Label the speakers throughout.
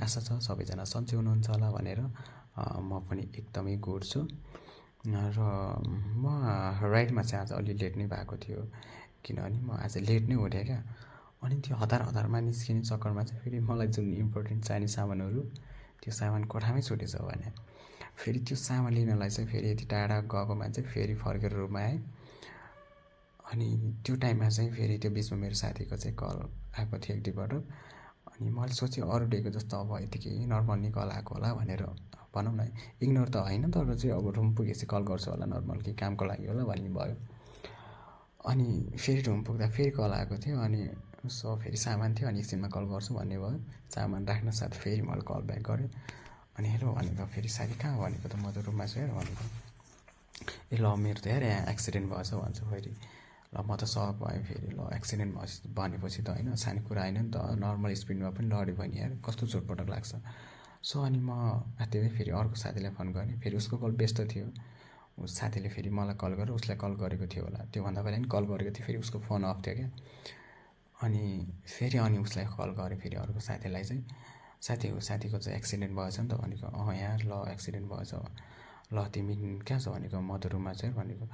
Speaker 1: आशा छ सबैजना सन्चै हुनुहुन्छ होला भनेर म पनि एकदमै गुड छु। र म राइडमा चाहिँ आज अलि लेट नै भएको थियो, किनभने म आज लेट नै उठेँ क्या। अनि त्यो हतारमा निस्किने चक्करमा चाहिँ फेरि मलाई जुन इम्पोर्टेन्ट चाहिने सामानहरू, त्यो सामान कोठामै छुटेछ भने फेरि त्यो सामान लिनलाई चाहिँ फेरि यति टाढा गएको मान्छे फेरि फर्केर रुममा आएँ। अनि त्यो टाइममा चाहिँ फेरि त्यो बिचमा मेरो साथीको चाहिँ कल आएको थियो एक दुईपटक। अनि मैले सोचेँ अरू डेको जस्तो अब यतिकै नर्मल्ली कल आएको होला भनेर, भनौँ न इग्नोर त होइन, तर चाहिँ अब रुम पुगेपछि कल गर्छु होला नर्मल, कि कामको लागि होला भन्ने भयो। अनि फेरि रुम पुग्दा फेरि कल आएको थियो। अनि सो फेरि सामान थियो, अनि एकछिनमा कल गर्छु भन्ने भयो। सामान राख्न साथ फेरि मैले कल ब्याक गरेँ। अनि हेलो भनेको, फेरि साथी कहाँ भनेको, त म त रुममा छु यार भनेको। ए ल मेरो त यार यहाँ एक्सिडेन्ट भएछ भन्छ फेरि। ल म त सक भयो फेरि, ल एक्सिडेन्ट भनेपछि त होइन सानो कुरा होइन नि त, नर्मल स्पिडमा पनि लड्यो भने यार कस्तो चोटपटक लाग्छ। सो अनि म त्यही फेरि अर्को साथीलाई फोन गरेँ, फेरि उसको कल व्यस्त थियो। उस साथीले फेरि मलाई कल गरेर उसलाई कल गरेको थियो होला, त्योभन्दा पहिला नि कल गरेको थियो, फेरि उसको फोन अफ थियो क्या। अनि फेरि उसलाई कल गरेँ फेरि अर्को साथीलाई चाहिँ, साथीको चाहिँ एक्सिडेन्ट भएछ नि त भनेको। यार ल एक्सिडेन्ट भएछ, ल तिमी कहाँ छ भनेको, म त रुममा छु भनेको।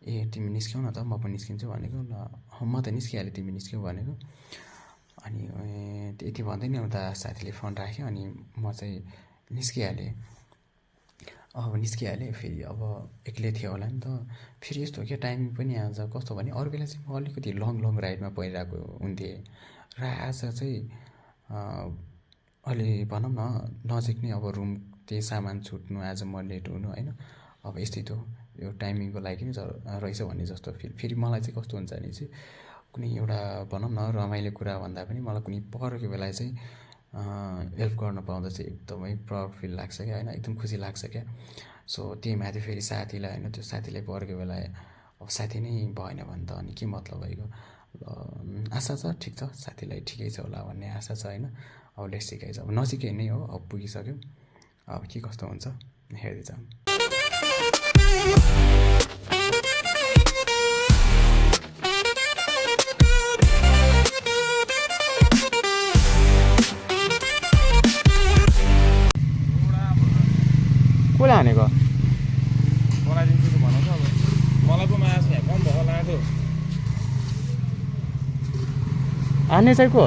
Speaker 1: ए तिमी निस्क्यौ न त, म पनि निस्किन्छु भनेको। ल म त निस्किहालेँ, तिमी निस्क्यौ भनेको। अनि यति भन्दै नि उता साथीले फोन राख्यो। अनि म चाहिँ निस्किहालेँ। फेरि अब एक्लै थियो होला नि त। फेरि यस्तो हो क्या, टाइमिङ पनि आज कस्तो भने अरू बेला चाहिँ म अलिकति लङ राइडमा परिरहेको हुन्थेँ, र आज चाहिँ अलि भनौँ न नजिक नै, अब रुम त्यही सामान छुट्नु, आज म लेट हुनु होइन, अब यस्तै त यो टाइमिङको लागि नै रहेछ भन्ने जस्तो फेरि मलाई चाहिँ कस्तो हुन्छ भने चाहिँ कुनै एउटा भनौँ न रमाइलो कुरा भन्दा पनि मलाई कुनै परेको बेला चाहिँ हेल्प गर्न पाउँदा चाहिँ एकदमै प्राउड फिल लाग्छ क्या होइन, एकदम खुसी लाग्छ क्या। सो त्यही माथि फेरि साथीलाई होइन, त्यो साथीलाई परेको बेला अब साथी नै भएन भने त अनि के मतलब भइगयो। आशा छ ठिक छ, साथीलाई ठिकै छ होला भन्ने आशा छ होइन। अब लेट्स सी गाइज, अब नजिकै नै हो, अब पुगिसक्यो, अब के कस्तो हुन्छ हेर्दै जाऊँ। कसले हानेको
Speaker 2: बनाइदिन्छु त भन त, अब मलाई पो माया छ यहाँ, कम भएको लाग्यो
Speaker 1: हान्ने चाहिँ को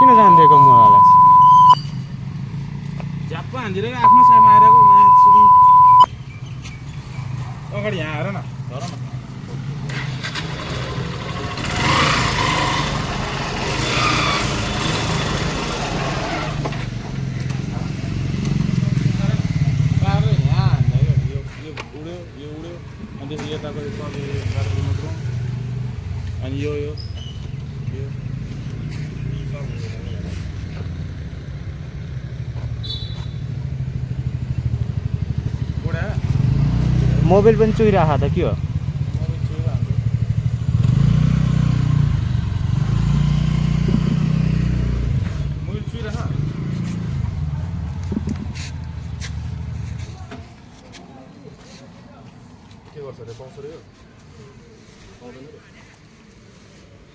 Speaker 1: किन जानिदिएको मलाई
Speaker 2: झ्याप्प हानिदिएर आफ्नो साइडमा आइरहेको माया अगाडि यहाँ हेर न, धर न। यताको अनि यो
Speaker 1: मोबाइल पनि चुहिरहेको त के हो।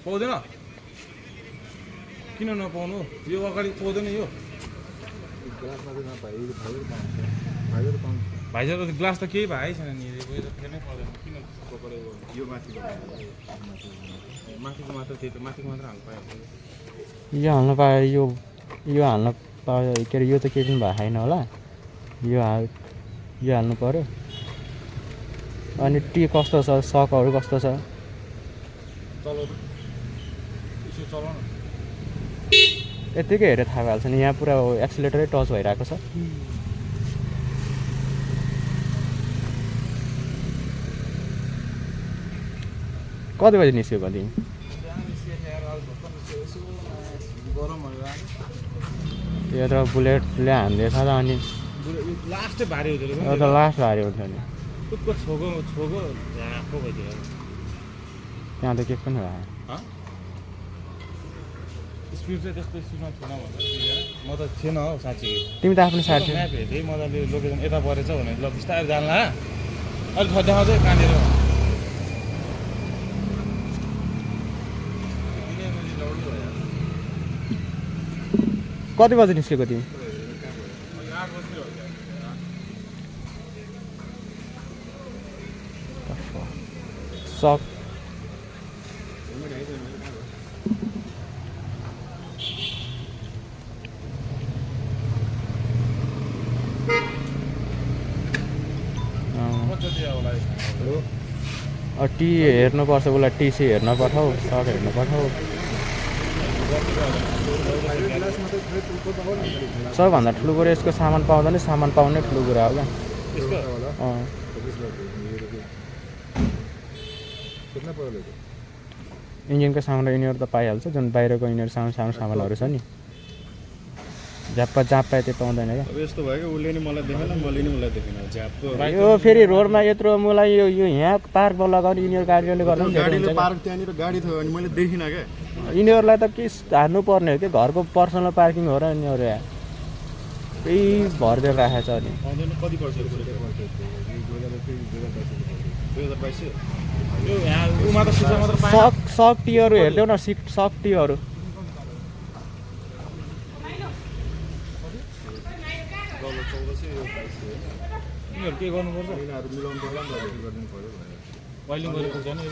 Speaker 2: पाउँदैन, किन नपाउनु, यो अगाडि पाउँदैन। यो भाइजर ग्लास त केही भए छैन नि, फेर्नै पर्दैन, किन यो माथिको मात्र, त्यही त माथिको मात्र हाल्नु पायो।
Speaker 1: यो हाल्नु पायो, यो हाल्नु पायो के अरे, यो त केही पनि भएको छैन होला, यो हाल्नु पऱ्यो। अनि टी कस्तो छ, सकहरू कस्तो छ, यत्तिकै हेरेर थाहा भइहाल्छ नि। यहाँ पुरा एक्सिलेटरै टच भइरहेको छ। कति बजी निस्क्यो तिमी? यो त बुलेटले हान्दैछ त, अनि
Speaker 2: लास्टै भारी हुँदो रहेछ,
Speaker 1: यो त लास्ट भारी हुन्छ नि।
Speaker 2: टुक्क छोको झ्यापो भइदियो,
Speaker 1: त्यहाँ त केही पनि भयो।
Speaker 2: स्पिड चाहिँ त्यस्तो स्पिडमा थिएन भन्दा म त थिएन हौ साँच्ची।
Speaker 1: तिमी त आफ्नो साथी
Speaker 2: म्याप हेर्थेँ मजाले, लोकेसन यता परेछ भने ल बिस्तारै जान्ला, अलिक देखाउँदै कहाँनिर
Speaker 3: कति बजी निस्केको तिमी? सक टी हेर्नुपर्छ, उसलाई टिसी हेर्न पठाऊ, सक हेर्न पठाऊ। सबभन्दा ठुलो कुरो यसको सामान पाउँदा नि सामान पाउनै ठुलो कुरा हो क्या। इन्जिनको सामान र यिनीहरू त पाइहाल्छ, जुन बाहिरको यिनीहरू सानो सानो सामानहरू छ नि झ्याप्पा जहाँ पाए त्यो पाउँदैन क्या।
Speaker 2: यस्तो भयो कि उसले नि मलाई देखेन, मैले नि उसलाई देखेन। झ्याप्प
Speaker 3: यो फेरि रोडमा यत्रो मलाई यो यहाँ पार्क लगाउने यिनीहरू गाडीले गर्दा पनि
Speaker 2: गाडीले पार्क त्यहाँनिर गाडी थियो अनि मैले देखिनँ क्या।
Speaker 3: यिनीहरूलाई त के हार्नु पर्ने हो कि घरको पर्सनल पार्किङ हो र यिनीहरू यहाँ त्यही भरिदिएर राखेको छ। अनि
Speaker 2: कति पर्छ? 2022
Speaker 3: सक टीहरू हेरिदेऊ न, सक टीहरू
Speaker 2: के गर्नुपर्छ? यिनीहरू मिलाउनु पर्ला नि त, गरिदिनु पर्यो। वाइलिङ गरेर पुग्छ नि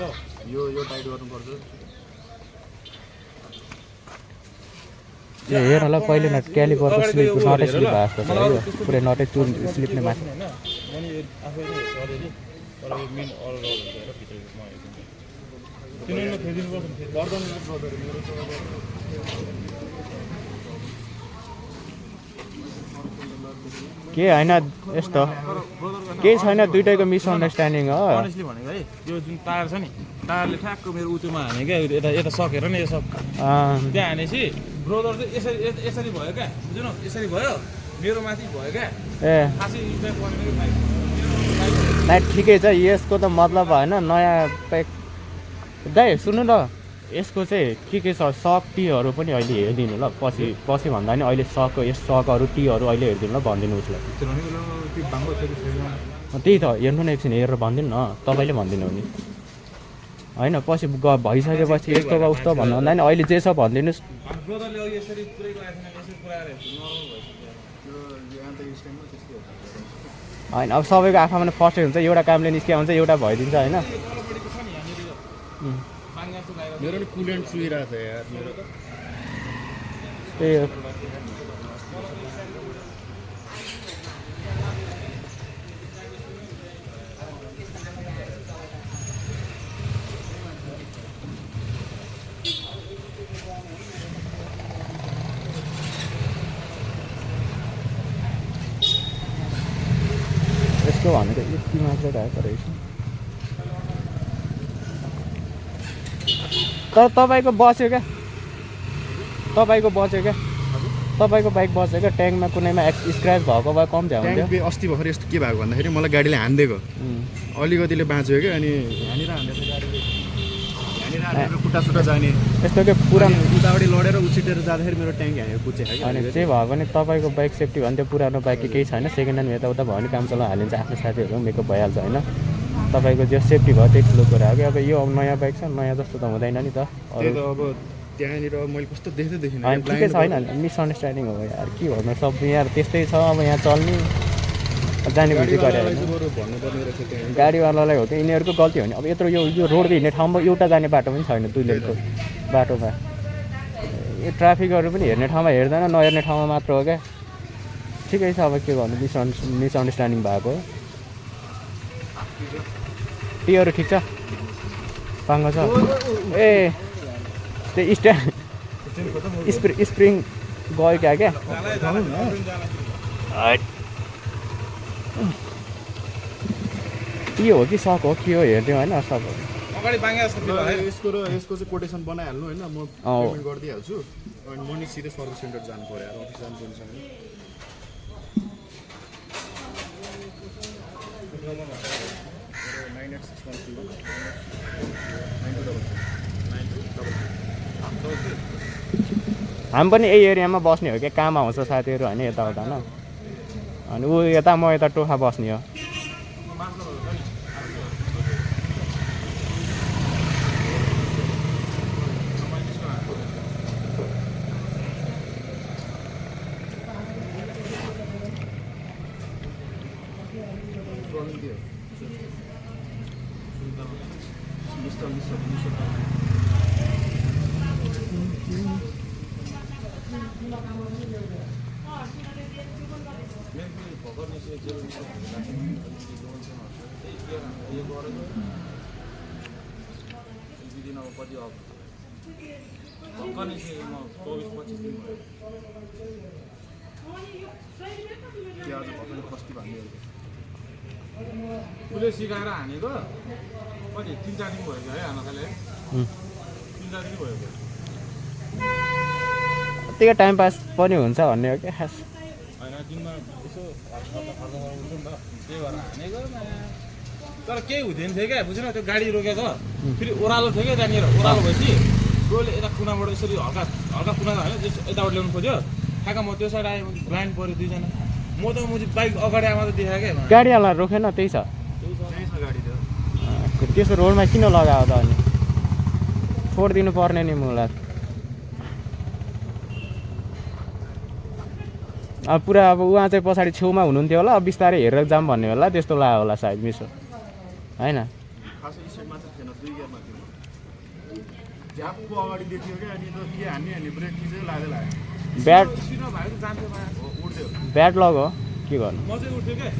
Speaker 2: यो टाइट गर्नुपर्छ।
Speaker 3: ए हेर ल पहिले न क्यालिपरको स्लिप नटै स्लिप भएको छ यो पुरै नटै चुर स्लिप नै माथि। के होइन यस्तो केही छैन, दुइटैको मिसअन्डरस्ट्यान्डिङ हो।
Speaker 2: अनेस्टली भनेको है, यो जुन तार छ नि, तारले ठ्याक्क मेरो उतुमा हाने क्या। यता सकेर नि यो सब त्यहाँ हानेपछि ब्रोदर चाहिँ यसरी भयो क्या, बुझ्नु न? यसरी भयो, मेरो माथि भयो क्या।
Speaker 3: ए नाइ ठिकै छ, यसको त मतलब होइन नयाँ प्याक। दाइ सुन्नु न, यसको चाहिँ के छ सक टीहरू पनि अहिले हेरिदिनु ल, पछि भन्दा नि अहिले यस सकहरू टीहरू अहिले हेरिदिनु ल, भनिदिनु उसलाई। त्यही त हेर्नु न एकछिन हेरेर भनिदिनु न, तपाईँले भनिदिनु हो नि होइन। पछि भइसकेपछि यस्तो भयो उस्तो भन्नु भन्दा नि अहिले जे छ भनिदिनुहोस्। होइन अब सबैको आँखामा फर्स्टै हुन्छ, एउटा कामले निस्किया हुन्छ, एउटा भइदिन्छ होइन।
Speaker 2: मेरो नि कुलेन्ट चुइरहेको छ यार मेरो।
Speaker 3: त्यही हो। यसको भनेको यति मात्रै राखेको रहेछ। तर तपाईँको बच्यो क्या, तपाईँको बच्यो क्या, तपाईँको बाइक बच्यो क्या। ट्याङ्कमा कुनैमा स्क्र्याच भएको भए कम झ्याउ हुन्थ्यो।
Speaker 2: अस्ति भर्खर यस्तो के भएको भन्दाखेरि मलाई गाडीले हानिदिएको, अलिकतिले बाँच्यो क्या। अनि यहाँनिर हान्दैछ गाडीले, यहाँनिर हानेर खुट्टा जाने
Speaker 3: यस्तो के पुरानो
Speaker 2: उतापट्टि लडेर उछिटेर जाँदाखेरि मेरो ट्याङ्क यहाँनिर कुचेको क्या।
Speaker 3: अनि जे भयो भने तपाईँको बाइक सेफ्टी भने त्यो पुरानो बाइक केही छैन, सेकेन्ड ह्यान्ड यताउता भयो भने काम चलाउन हालिन्छ, आफ्नो साथीहरू मेकअप भइहाल्छ होइन। तपाईँको जो सेफ्टी भयो त्यही ठुलो कुरा हो कि। अब यो नयाँ बाइक छ, नयाँ जस्तो त हुँदैन नि त।
Speaker 2: अरू त अब त्यहाँनिर मैले कस्तो देख्दै देखिनँ।
Speaker 3: होइन ठिकै छ, होइन मिसअन्डरस्ट्यान्डिङ हो यार, के भन्नु सब यहाँ त्यस्तै छ। अब यहाँ चल्ने जाने बुझी गरे होइन, गाडीवालालाई हो कि यिनीहरूको गल्ती हो नि। अब यत्रो यो रोड हिँड्ने ठाउँमा एउटा जाने बाटो पनि छैन, 2 लेनको बाटोमा। यो ट्राफिकहरू पनि हेर्ने ठाउँमा हेर्दैन, नहेर्ने ठाउँमा मात्र हो क्या। ठिकै छ, अब के गर्नु, मिसअन्डरस्ट्यान्डिङ भएको हो। टीहरू ठिक छ, पाङ्गो छ। ए त्यो स्प्रिङ गयो क्या के हो कि सक हो के हो हेरिदिउँ होइन। सब
Speaker 2: यसको चाहिँ कोटेसन बनाइहाल्नु होइन, म पेमेन्ट गरिदिइहाल्छु। अनि म नि सिधै सर्भिस सेन्टर जानु पऱ्यो, अफिस जानु पर्छ।
Speaker 3: हामी पनि यही एरियामा बस्ने हो क्या, काम आउँछ साथीहरू होइन यताउता होइन। अनि ऊ यता म यता टोखा बस्ने हो।
Speaker 2: उसले सिकाएर हानेको कति 3-4 दिन भयो है हान थाले 3-4 दिन भयो
Speaker 3: त्यही टाइम पास पनि हुन्छ भन्ने हो क्या खास
Speaker 2: होइन दिनमा यसो खर्च हुन्छ नि त त्यही भएर हानेको तर केही हुँदैन थियो क्या बुझेन त्यो गाडी रोकेको फेरि ओह्रालो थियो क्या त्यहाँनिर ओह्रालो भएपछि रोडले यता कुनाबाट यसरी हल्का हल्का कुना होइन यताबाट ल्याउनु खोज्यो ठ्याक्क म त्यो साइड आएँ ब्लाइन्ड पऱ्यो दुईजना म त बाइक अगाडि आमा त देखाएँ क्या
Speaker 3: गाडीवाला रोकेन त्यही छ
Speaker 2: गाडी थियो
Speaker 3: त्यसो रोडमा किन लगायो त अनि छोडिदिनु पर्ने नि मलाई अब पुरा अब उहाँ चाहिँ पछाडि छेउमा हुनुहुन्थ्यो होला अब बिस्तारै हेरेर जाऊँ भन्ने होला त्यस्तो लाग्यो होला सायद मिसो होइन
Speaker 4: खासै स्टेट मात्र थिएन 2 गियरमा थियो झ्यापको अगाडि देखियो क्या अनि त के हान्ने ब्रेक कि चाहिँ लाग्यो
Speaker 3: ब्याड
Speaker 2: सिनो भयो जान्थ्यो
Speaker 4: उड्थ्यो
Speaker 3: ब्याड लग हो के गर्नु
Speaker 2: म चाहिँ उठ्थेँ क्या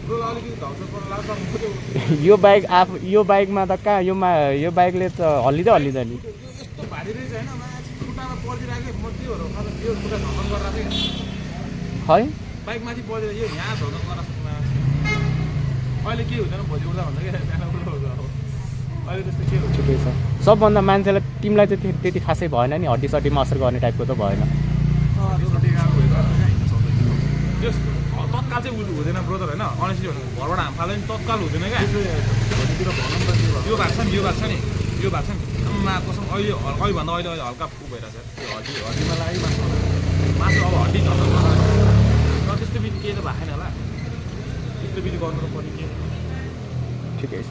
Speaker 2: रोड अलिकति धौसो पर लाग्छ म चाहिँ उठ्थेँ
Speaker 3: यो बाइक यो बाइकमा त कहाँ यो बाइकले त हल्लिँदैन नि
Speaker 2: यस्तो भारी रहेछ होइन खुट्टामा पर्दिरहेको म त्यो खुट्टा धमन गरेर
Speaker 3: है
Speaker 2: बाइक माथि पर्दिएर यो यहाँ धमन गरेर अहिले के हुँदैन भोलि उठ्दा भन्दा क्या बिहान उठ्दा हुन्छ अब अहिले त्यस्तो के हुन्छ
Speaker 3: ठिकै छ सबभन्दा मान्छेलाई तिमीलाई चाहिँ त्यति खासै भएन नि हड्डीसड्डीमा असर गर्ने टाइपको त भएन
Speaker 2: त्यस तत्काल चाहिँ उयो हुँदैन ब्रोदर होइन अनेस्टली भन्नु घरबाट हाम फाल्यो नि तत्काल हुँदैन क्या यो भएको छ नि यो भएको छ नि कसम अहिलेभन्दा अहिले हल्का फु भइरहेछ त्यो हड्डीमा लाग्यो मासु अब हड्डी झल्क र त्यस्तो बित्ति केही त भएको छैन होला त्यस्तो बित्ति गर्नु त पर्ने के
Speaker 3: ठिकै छ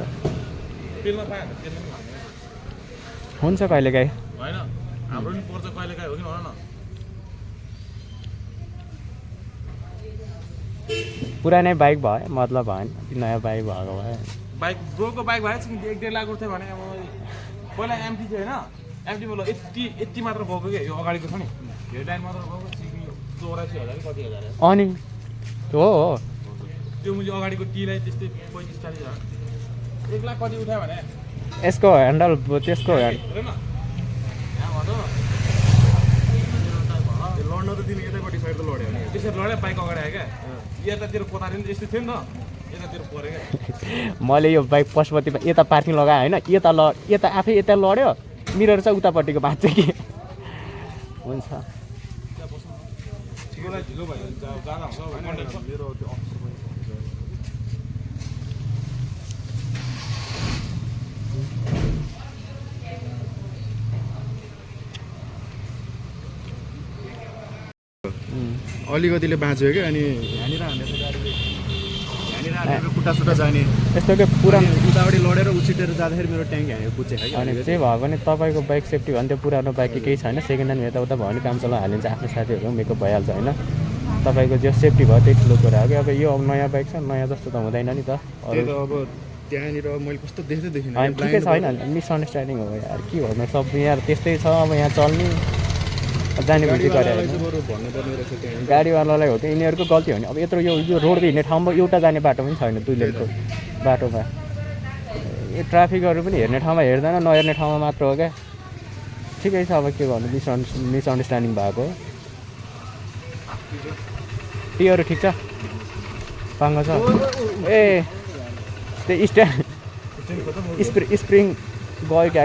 Speaker 2: तेलमा पायो भने तेलमा पनि
Speaker 3: हुन्छ कहिलेकाहीँ
Speaker 2: होइन हाम्रो नि पर्छ कहिलेकाहीँ हो कि भन न
Speaker 3: पुरानै बाइक भयो मतलब भएन नयाँ बाइक भएको भए
Speaker 2: बाइक ब्रोको बाइक भए 1-1.5 लाख उठ्थ्यो भने अब पहिला एमटी थियो होइन एमटी बोल यति मात्र गएको क्या यो अगाडिको छ नि हेडलाइन मात्र गएको 84,000 कति हजार
Speaker 3: अनि हो
Speaker 2: त्यो मैले अगाडिको टीलाई त्यस्तै 35-40 हजार 1 लाख कति उठायो भने
Speaker 3: यसको ह्यान्डल त्यसको
Speaker 2: हेर न यहाँ भनौँ
Speaker 4: लड्न त तिमी यतैपट्टि साइड त लड्यो नि
Speaker 2: त्यसरी लड्यो बाइक अगाडि आयो क्या यतातिर कोतारी नि यस्तो थियो नि त यतातिर पऱ्यो क्या
Speaker 3: मैले यो बाइक पशुपतिमा यता पार्किङ लगाएँ होइन यता आफै यता लड्यो मिरर चाहिँ उतापट्टिको भाँच्यो कि हुन्छ
Speaker 2: ठिकै ढिलो भयो जाँदा हुन्छ
Speaker 4: मेरो त्यो अफिस पनि अलिकतिले बाँच्यो क्या अनि यहाँनिर हानेर गाडीले यहाँनिर हानेर खुट्टा जाने
Speaker 3: यस्तो के पुरानो
Speaker 4: उतापट्टि लडेर उछिटेर जाँदाखेरि मेरो ट्याङ्क हानेर पुच्छ
Speaker 3: अनि त्यही भयो भने तपाईँको बाइक सेफ्टी भने त्यो पुरानो बाइक केही छैन सेकेन्ड ह्यान्ड यताउता भयो भने काम चलाउ हालिन्छ आफ्नो साथीहरू मेकअप भइहाल्छ होइन तपाईँको जो सेफ्टी भयो त्यही ठुलो कुरा हो कि अब यो नयाँ बाइक छ नयाँ जस्तो त हुँदैन नि त
Speaker 4: अब त्यहाँनिर मैले कस्तो देखिनँ
Speaker 3: होइन ठिकै छ होइन मिसअन्डरस्ट्यान्डिङ हो यार के भन्नु सब यहाँ त्यस्तै छ अब यहाँ चल्ने जाने बुझी गरे
Speaker 4: भन्नुपर्ने रहेछ त्यहाँ
Speaker 3: गाडीवालालाई हो त्यो यिनीहरूको गल्ती हो नि अब यत्रो यो रोडको हिँड्ने ठाउँमा एउटा जाने बाटो पनि छैन 2 लेनको बाटोमा यो ट्राफिकहरू पनि हेर्ने ठाउँमा हेर्दैन नहेर्ने ठाउँमा मात्र हो क्या ठिकै छ अब के गर्नु मिसअन्डरस्ट्यान्डिङ भएको टीहरू ठिक छ पाङ्गो छ ए त्यो स्प्रिङ गयो क्या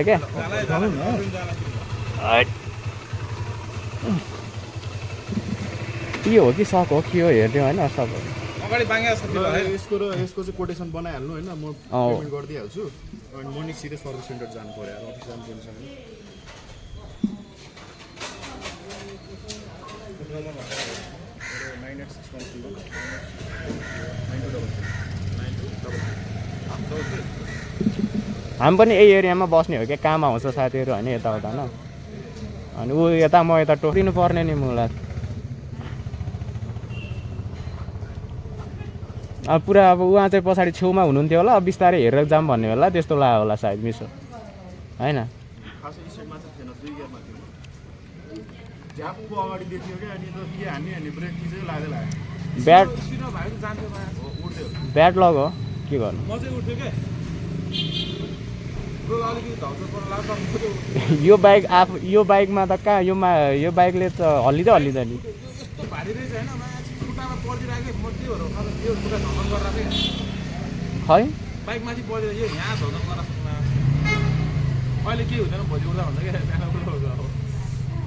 Speaker 3: यो हो कि सक हो के हो हेर्ने होइन सब
Speaker 2: अगाडि बाङ्गे जस्तो फिल भयो
Speaker 4: यसको चाहिँ कोटेसन बनाइहाल्नु होइन म पेमेन्ट गरिदिइहाल्छु अनि म नि सिधै सर्भिस सेन्टर जानु पऱ्यो यार अफिस जानु पर्छ भने 9861
Speaker 3: हामी पनि यही एरियामा बस्ने हो क्या काम आउँछ साथीहरू होइन यताउता होइन अनि ऊ यता म यता टोकिनु पर्ने नि मलाई अब पुरा अब उहाँ चाहिँ पछाडि छेउमा हुनुहुन्थ्यो होला, अब बिस्तारै हेरेर जाम भन्ने होला, त्यस्तो लाग्यो होला सायद मिसो होइन।
Speaker 4: खासै स्टेटमा चाहिँ थिएन, 2 गियरमा थियो। झ्यापको अगाडि देखियो क्या, अनि त के हान्ने ब्रेक कि चाहिँ लाग्दै लाग्यो।
Speaker 3: ब्याड
Speaker 2: स्पिडमा भएको जान्थ्यो
Speaker 4: उठ्यो।
Speaker 3: ब्याड लग हो के गर्नु।
Speaker 2: म चाहिँ उठ्थेँ क्या ब्रो, अलिकति धौचर पर्न लाग्छ।
Speaker 3: यो बाइकमा त कहाँ यो बाइकले त हल्लिँदैन नि।
Speaker 2: यस्तो भारी रहेछ होइन, मान्छे खुट्टामा पर्दिरहेको म के भएर उठाएर यो खुट्टा झमन गरेर
Speaker 3: है
Speaker 2: बाइक माथि परेर यो यहाँ झमन गरेर अहिले के हुँदैन, भोलि उठ्दा भन्दा क्या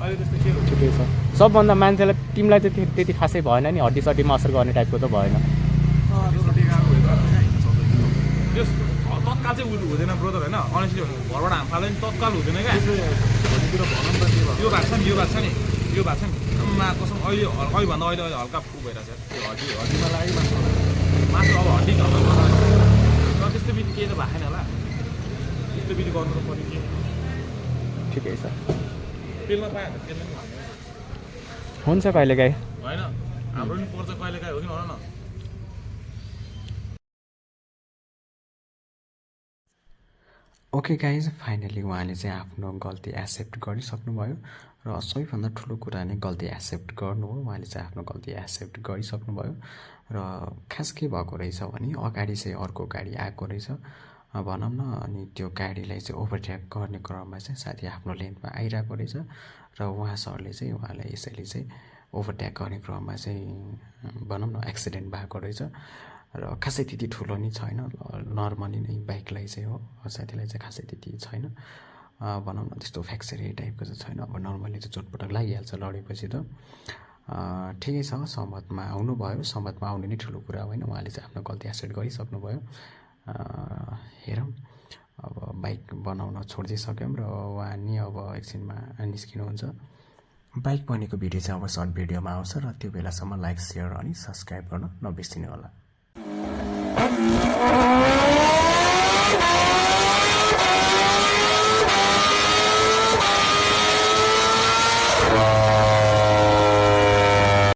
Speaker 2: अहिले त्यस्तो के हुन्छ।
Speaker 3: ठिकै छ। सबभन्दा मान्छेलाई तिमीलाई चाहिँ त्यति खासै भएन नि, हड्डीसड्डीमा असर गर्ने टाइपको त भएन।
Speaker 2: तत्काल चाहिँ हुँदैन ब्रदर होइन, अनेस्टली भन्नु घरबाट हाम फाल्दा नि तत्काल हुँदैन क्या।
Speaker 4: भोलितिर भनौँ न के
Speaker 2: यो भएको छ नि, यो भएको छ नि मा कसम अहिले भन्दा अहिले हल्का फुक भइरहेछ त्यो
Speaker 4: हड्डीमा लाग्यो मासु।
Speaker 2: मासु अब हड्डी झमन गर्दा तर त्यस्तो बित्ति केही त भएको छैन होला, त्यस्तो बित्ति गर्नु त पर्ने के
Speaker 3: ठिकै छ,
Speaker 2: तेलमा पायो भने तेलमा पनि हाल्ने
Speaker 3: हुन्छ कहिलेकाहीँ।
Speaker 2: होइन, हाम्रो पनि पर्छ कहिलेकाहीँ, हो कि भन न।
Speaker 1: ओके गाइज, फाइनली उहाँले चाहिँ आफ्नो गल्ती एक्सेप्ट गरिसक्नुभयो र सबैभन्दा ठुलो कुरा नै गल्ती एक्सेप्ट गर्नु हो। उहाँले चाहिँ आफ्नो गल्ती एक्सेप्ट गरिसक्नुभयो र खास के भएको रहेछ भने अगाडि चाहिँ अर्को गाडी आएको रहेछ भनौँ न, अनि त्यो गाडीलाई चाहिँ ओभरटेक गर्ने क्रममा चाहिँ साथी आफ्नो लेन्थमा आइरहेको रहेछ र उहाँ सरले चाहिँ उहाँलाई यसैले चाहिँ ओभरटेक गर्ने क्रममा चाहिँ भनौँ न एक्सिडेन्ट भएको रहेछ र खासै त्यति ठुलो नि छैन, नर्मली नै बाइकलाई चाहिँ हो, साथीलाई चाहिँ खासै त्यति छैन भनौँ न, त्यस्तो फ्याक्चरी टाइपको चाहिँ छैन। अब नर्मली चाहिँ चोटपटक लागिहाल्छ लडेपछि त। ठिकै छ, सहमतमा आउनुभयो, सहमतमा आउनु नै ठुलो कुरा होइन। उहाँले चाहिँ आफ्नो गल्ती एक्सेप्ट गरिसक्नुभयो। हेरौँ अब बाइक बनाउन छोडिदिइसक्यौँ र उहाँ नि अब एकछिनमा निस्किनुहुन्छ। बाइक बनेको भिडियो चाहिँ अब सर्ट भिडियोमा आउँछ र त्यो बेलासम्म लाइक, सेयर अनि सब्सक्राइब गर्न नबिर्सिनु होला।